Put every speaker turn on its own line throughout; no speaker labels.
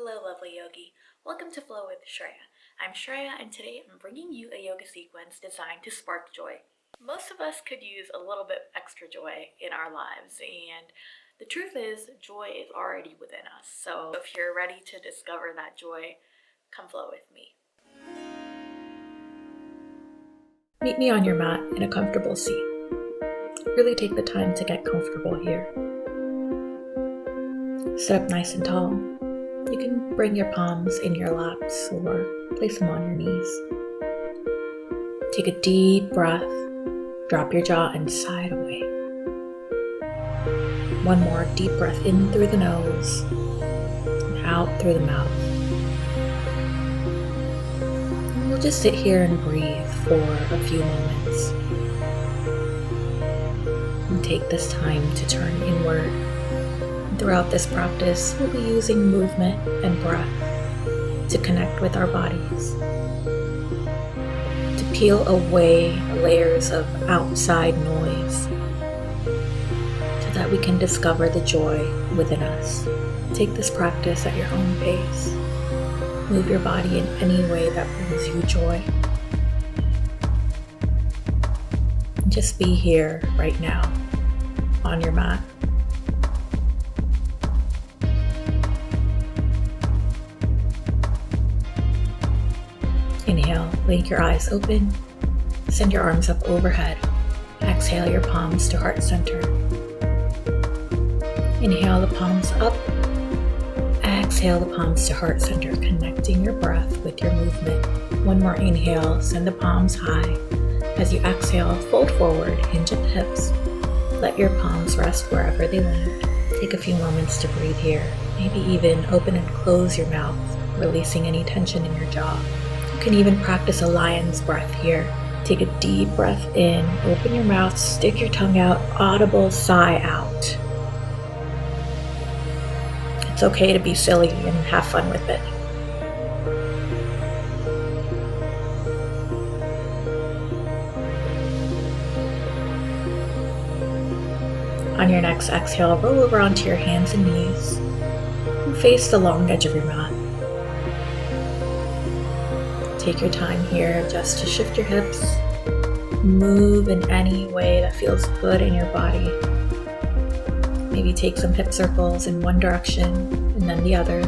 Hello, lovely yogi. Welcome to Flow with Shreya. I'm Shreya, and today I'm bringing you a yoga sequence designed to spark joy. Most of us could use a little bit extra joy in our lives, and the truth is, joy is already within us. So if you're ready to discover that joy, come flow with me. Meet me on your mat in a comfortable seat. Really take the time to get comfortable here. Sit up nice and tall. You can bring your palms in your laps or place them on your knees. Take a deep breath. Drop your jaw and sigh it away. One more deep breath in through the nose and out through the mouth. And we'll just sit here and breathe for a few moments. And take this time to turn inward. Throughout this practice, we'll be using movement and breath to connect with our bodies, to peel away layers of outside noise so that we can discover the joy within us. Take this practice at your own pace. Move your body in any way that brings you joy. And just be here right now on your mat. Inhale, blink your eyes open. Send your arms up overhead. Exhale your palms to heart center. Inhale the palms up. Exhale the palms to heart center, connecting your breath with your movement. One more inhale, send the palms high. As you exhale, fold forward, hinge at the hips. Let your palms rest wherever they land. Take a few moments to breathe here. Maybe even open and close your mouth, releasing any tension in your jaw. You can even practice a lion's breath here. Take a deep breath in, open your mouth, stick your tongue out, audible sigh out. It's okay to be silly and have fun with it. On your next exhale, roll over onto your hands and knees and face the long edge of your mat. Take your time here just to shift your hips, move in any way that feels good in your body. Maybe take some hip circles in one direction and then the other.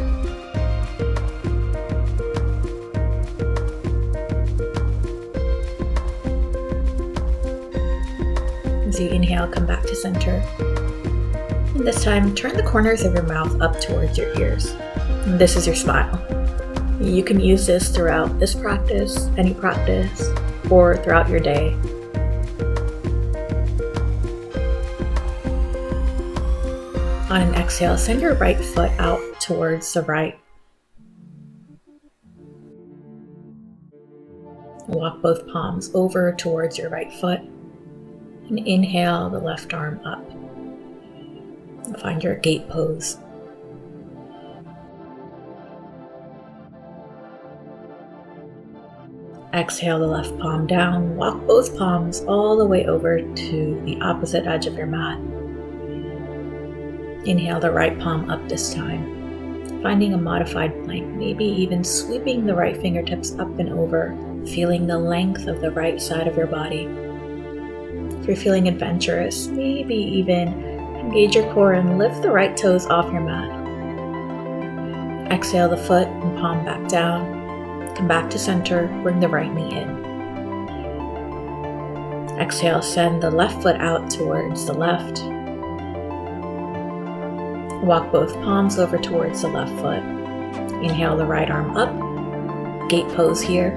As you inhale, come back to center. And this time, turn the corners of your mouth up towards your ears. And this is your smile. You can use this throughout this practice, any practice, or throughout your day. On an exhale, send your right foot out towards the right. Walk both palms over towards your right foot and inhale the left arm up. And find your gate pose. Exhale the left palm down, walk both palms all the way over to the opposite edge of your mat. Inhale the right palm up this time, finding a modified plank, maybe even sweeping the right fingertips up and over, feeling the length of the right side of your body. If you're feeling adventurous, maybe even engage your core and lift the right toes off your mat. Exhale the foot and palm back down. Come back to center, bring the right knee in. Exhale, send the left foot out towards the left. Walk both palms over towards the left foot. Inhale the right arm up, gate pose here.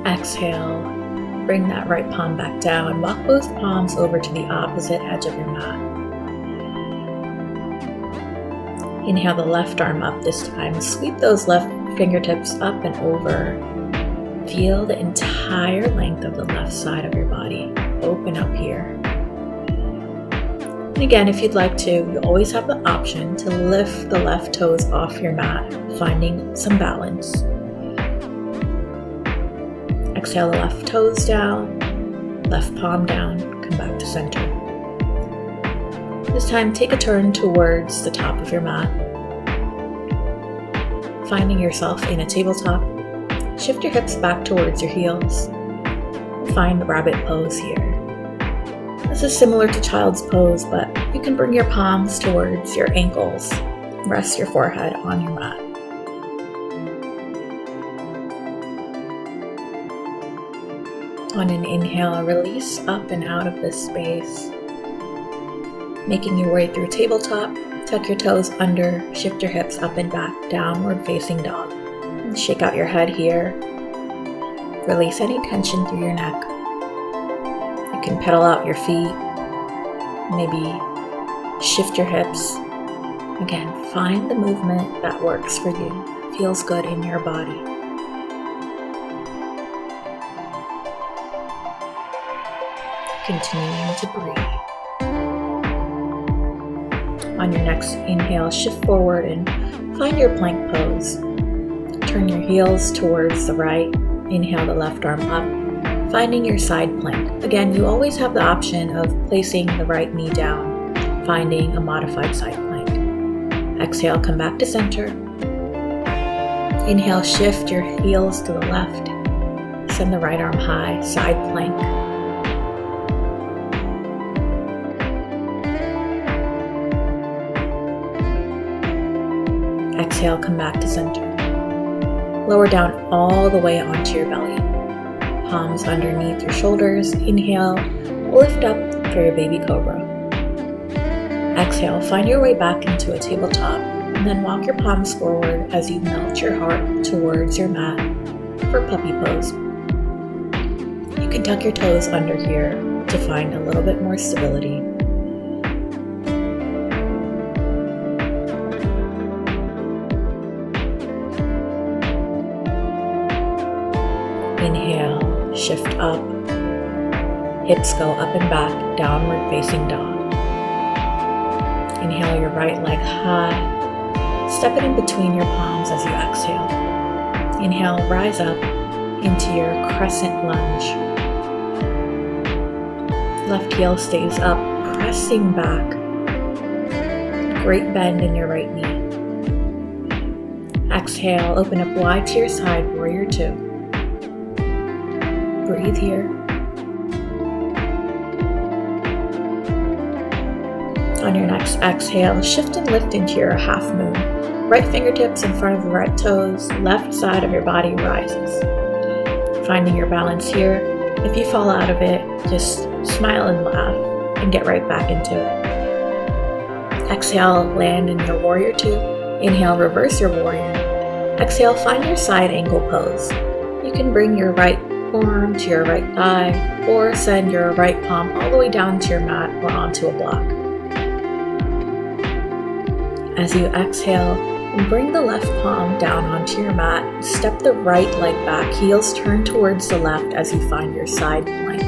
Exhale, bring that right palm back down. Walk both palms over to the opposite edge of your mat. Inhale the left arm up this time. Sweep those left fingertips up and over. Feel the entire length of the left side of your body. Open up here. And again, if you'd like to, you always have the option to lift the left toes off your mat, finding some balance. Exhale the left toes down, left palm down, come back to center. This time, take a turn towards the top of your mat. Finding yourself in a tabletop, shift your hips back towards your heels. Find rabbit pose here. This is similar to child's pose, but you can bring your palms towards your ankles. Rest your forehead on your mat. On an inhale, release up and out of this space. Making your way through tabletop, tuck your toes under, shift your hips up and back, downward facing dog. And shake out your head here. Release any tension through your neck. You can pedal out your feet, maybe shift your hips. Again, find the movement that works for you, that feels good in your body. Continuing to breathe. On your next inhale, shift forward and find your plank pose. Turn your heels towards the right. Inhale the left arm up, finding your side plank. Again, you always have the option of placing the right knee down, finding a modified side plank. Exhale, come back to center. Inhale, shift your heels to the left. Send the right arm high, side plank. Exhale, come back to center. Lower down all the way onto your belly. Palms underneath your shoulders. Inhale, lift up for your baby cobra. Exhale, find your way back into a tabletop, and then walk your palms forward as you melt your heart towards your mat for puppy pose. You can tuck your toes under here to find a little bit more stability. Inhale, shift up, hips go up and back, downward facing dog. Inhale your right leg high, step it in between your palms as you exhale. Inhale, rise up into your crescent lunge. Left heel stays up, pressing back. Great bend in your right knee. Exhale, open up wide to your side, warrior two. Breathe here. On your next exhale, shift and lift into your half moon. Right fingertips in front of the right toes, left side of your body rises. Finding your balance here. If you fall out of it, just smile and laugh and get right back into it. Exhale, land in your warrior two. Inhale, reverse your warrior. Exhale, find your side angle pose. You can bring your right forearm to your right thigh, or send your right palm all the way down to your mat or onto a block. As you exhale, bring the left palm down onto your mat, step the right leg back, heels turn towards the left as you find your side plank.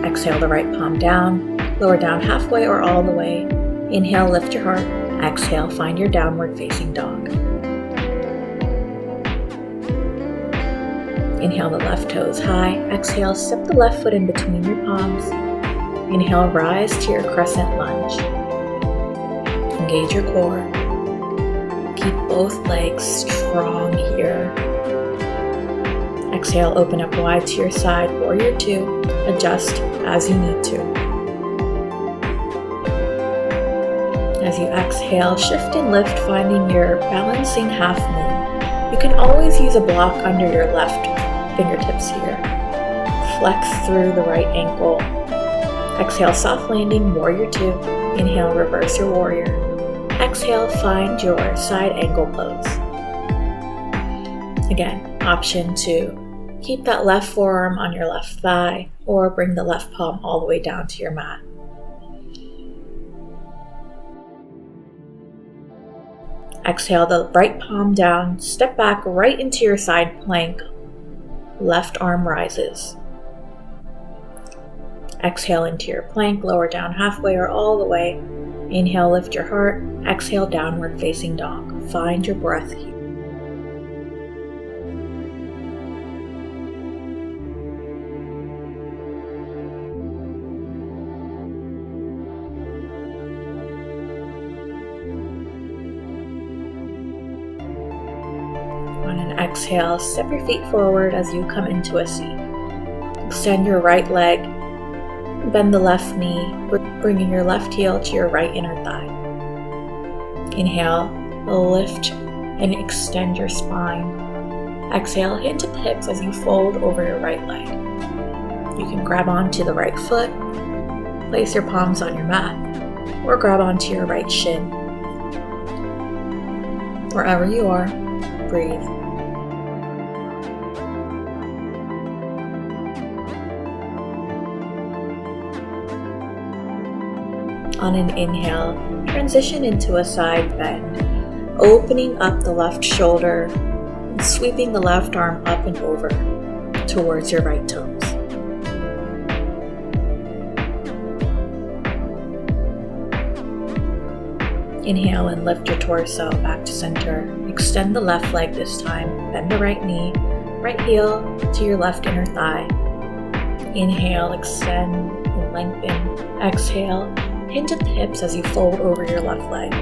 Exhale the right palm down, lower down halfway or all the way. Inhale, lift your heart. Exhale, find your downward facing dog. Inhale the left toes high. Exhale, step the left foot in between your palms. Inhale, rise to your crescent lunge. Engage your core. Keep both legs strong here. Exhale, open up wide to your side, warrior two. Adjust as you need to. As you exhale, shift and lift, finding your balancing half moon. You can always use a block under your left fingertips here. Flex through the right ankle. Exhale, soft landing, warrior two. Inhale, reverse your warrior. Exhale, find your side angle pose. Again, option two. Keep that left forearm on your left thigh, or bring the left palm all the way down to your mat. Exhale the right palm down, step back right into your side plank. Left arm rises. Exhale into your plank, lower down halfway or all the way. Inhale, lift your heart. Exhale, downward facing dog. Find your breath here. On an exhale, step your feet forward as you come into a seat. Extend your right leg, bend the left knee, bringing your left heel to your right inner thigh. Inhale, lift and extend your spine. Exhale, hand to hips as you fold over your right leg. You can grab onto the right foot, place your palms on your mat, or grab onto your right shin. Wherever you are, breathe. On an inhale, transition into a side bend, opening up the left shoulder and sweeping the left arm up and over towards your right toes. Inhale and lift your torso back to center. Extend the left leg this time. Bend the right knee, right heel to your left inner thigh. Inhale, extend and lengthen. Exhale, hinge at the hips as you fold over your left leg.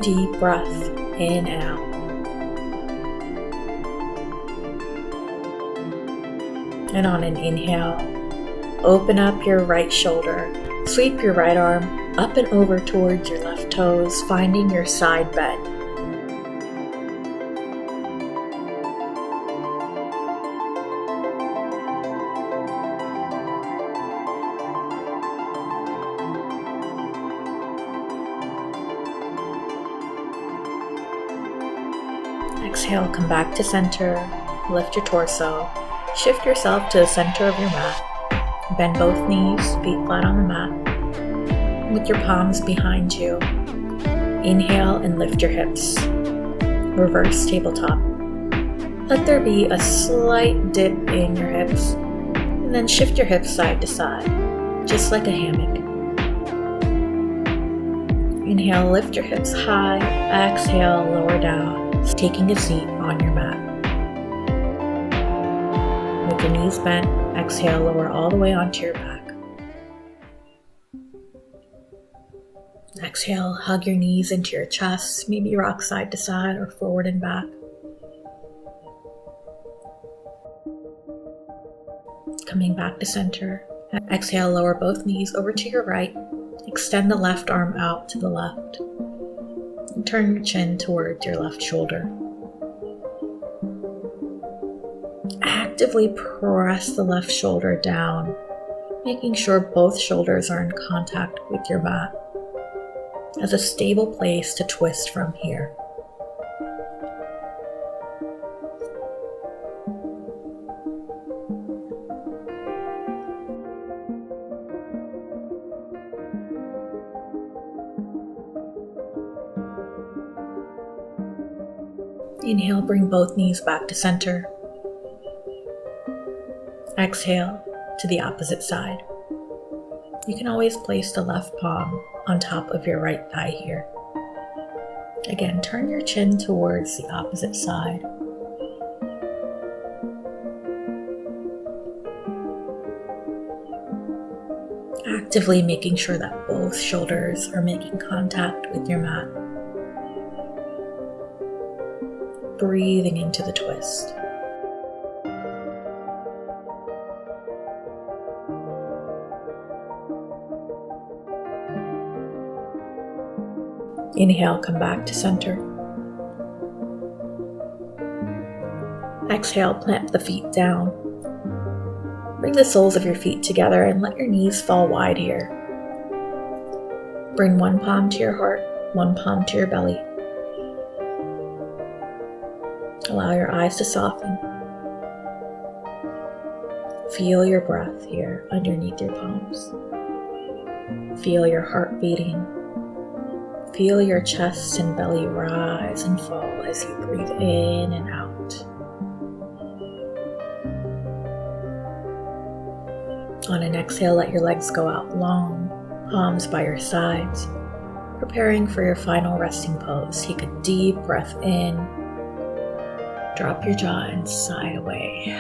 Deep breath in and out. And on an inhale, open up your right shoulder. Sweep your right arm up and over towards your left toes, finding your side bend. Exhale, come back to center, lift your torso, shift yourself to the center of your mat, bend both knees, feet flat on the mat, with your palms behind you. Inhale and lift your hips, reverse tabletop. Let there be a slight dip in your hips, and then shift your hips side to side, just like a hammock. Inhale, lift your hips high, exhale, lower down. Taking a seat on your mat. With your knees bent, exhale, lower all the way onto your back. Exhale, hug your knees into your chest, maybe rock side to side or forward and back. Coming back to center, exhale, lower both knees over to your right, extend the left arm out to the left. And turn your chin towards your left shoulder. Actively press the left shoulder down, making sure both shoulders are in contact with your mat as a stable place to twist from here. Inhale, bring both knees back to center. Exhale to the opposite side. You can always place the left palm on top of your right thigh here. Again, turn your chin towards the opposite side. Actively making sure that both shoulders are making contact with your mat. Breathing into the twist. Inhale, come back to center. Exhale, plant the feet down. Bring the soles of your feet together and let your knees fall wide here. Bring one palm to your heart, one palm to your belly. Allow your eyes to soften. Feel your breath here underneath your palms. Feel your heart beating. Feel your chest and belly rise and fall as you breathe in and out. On an exhale, let your legs go out long, palms by your sides, preparing for your final resting pose. Take a deep breath in. Drop your jaw and sigh away.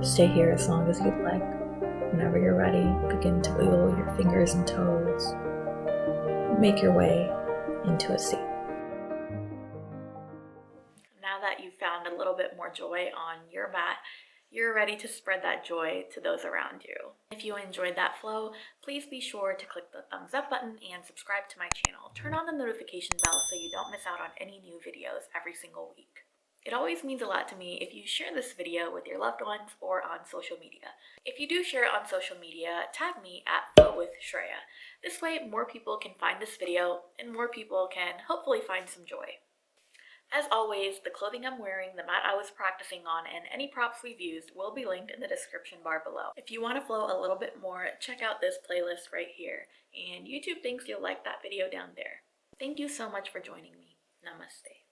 Stay here as long as you'd like. Whenever you're ready, begin to wiggle your fingers and toes. Make your way into a seat. Now that you've found a little bit more joy on your mat, you're ready to spread that joy to those around you. If you enjoyed that flow, please be sure to click the thumbs up button and subscribe to my channel. Turn on the notification bell so you don't miss out on any new videos every single week. It always means a lot to me if you share this video with your loved ones or on social media. If you do share it on social media, tag me at Flow with Shreya. This way more people can find this video and more people can hopefully find some joy. As always, the clothing I'm wearing, the mat I was practicing on, and any props we've used will be linked in the description bar below. If you want to flow a little bit more, check out this playlist right here, and YouTube thinks you'll like that video down there. Thank you so much for joining me. Namaste.